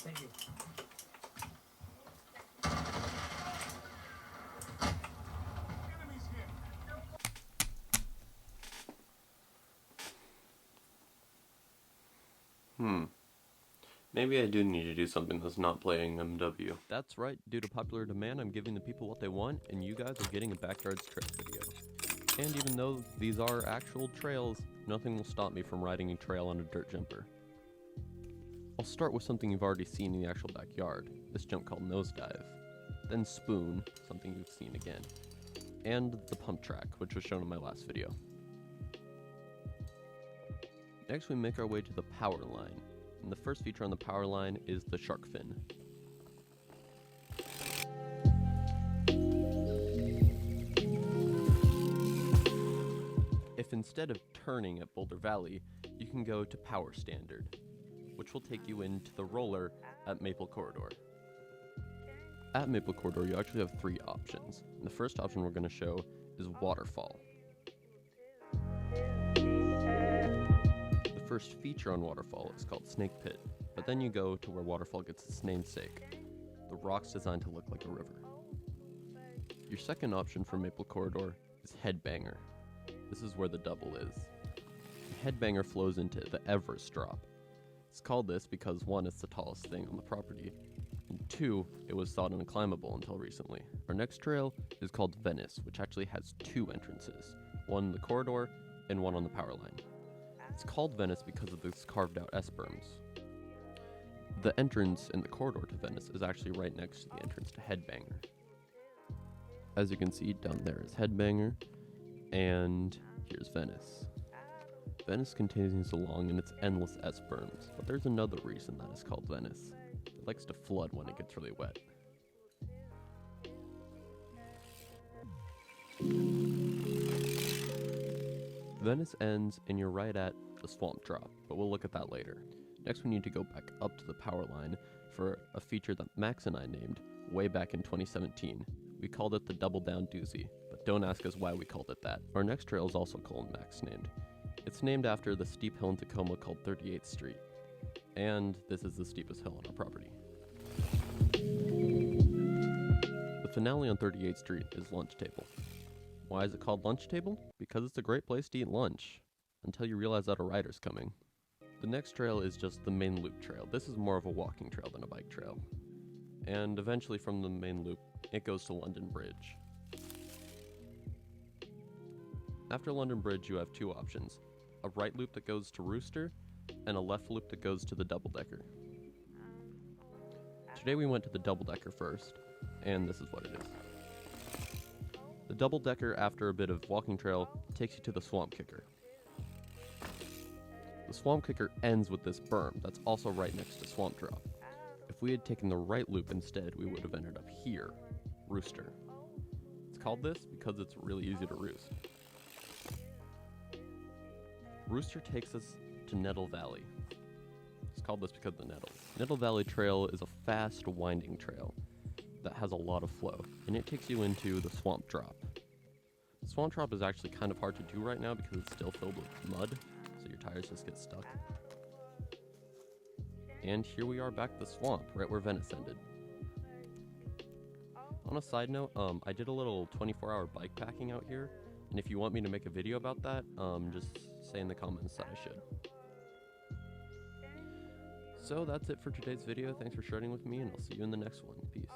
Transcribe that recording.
Thank you. Maybe I do need to do something that's not playing MW. That's right, due to popular demand, I'm giving the people what they want, and you guys are getting a Backyards Trail video. And even though these are actual trails, nothing will stop me from riding a trail on a dirt jumper. I'll start with something you've already seen in the actual backyard, this jump called Nosedive. Then Spoon, something you've seen again. And the pump track, which was shown in my last video. Next we make our way to the power line. And the first feature on the power line is the shark fin. If instead of turning at Boulder Valley, you can go to Power Standard, which will take you into the roller at Maple Corridor. At Maple Corridor, you actually have three options. And the first option we're going to show is Waterfall. The first feature on Waterfall is called Snake Pit, but then you go to where Waterfall gets its namesake, the rocks designed to look like a river. Your second option for Maple Corridor is Headbanger. This is where the double is. The Headbanger flows into the Everest Drop. It's called this because 1, it's the tallest thing on the property, and 2, it was thought unclimbable until recently. Our next trail is called Venice, which actually has 2 entrances, one in the corridor and one on the power line. It's called Venice because of these carved out S-berms. The entrance in the corridor to Venice is actually right next to the entrance to Headbanger. As you can see, down there is Headbanger, and here's Venice. Venice continues along in its endless S-berms, but there's another reason that it's called Venice. It likes to flood when it gets really wet. Venice ends and you're right at the Swamp Drop, but we'll look at that later. Next we need to go back up to the power line for a feature that Max and I named way back in 2017. We called it the Double Down Doozy, but don't ask us why we called it that. Our next trail is also called Max named. It's named after the steep hill in Tacoma called 38th Street, and this is the steepest hill on our property. The finale on 38th Street is Lunch Table. Why is it called Lunch Table? Because it's a great place to eat lunch, until you realize that a rider's coming. The next trail is just the main loop trail. This is more of a walking trail than a bike trail. And eventually from the main loop, it goes to London Bridge. After London Bridge, you have 2 options. A right loop that goes to Rooster, and a left loop that goes to the double-decker. Today we went to the double-decker first, and this is what it is. The double-decker, after a bit of walking trail, takes you to the Swamp Kicker. The Swamp Kicker ends with this berm that's also right next to Swamp Drop. If we had taken the right loop instead, we would have ended up here, Rooster. It's called this because it's really easy to roost. Rooster takes us to Nettle Valley. It's called this because of the nettles. Nettle Valley Trail is a fast, winding trail that has a lot of flow, and it takes you into the Swamp Drop. The Swamp Drop is actually kind of hard to do right now because it's still filled with mud, so your tires just get stuck. And here we are back at the swamp, right where Venice ended. On a side note, I did a little 24-hour bike packing out here, and if you want me to make a video about that, just say in the comments that I should. So that's it for today's video. Thanks for sharing with me, and I'll see you in the next one. Peace.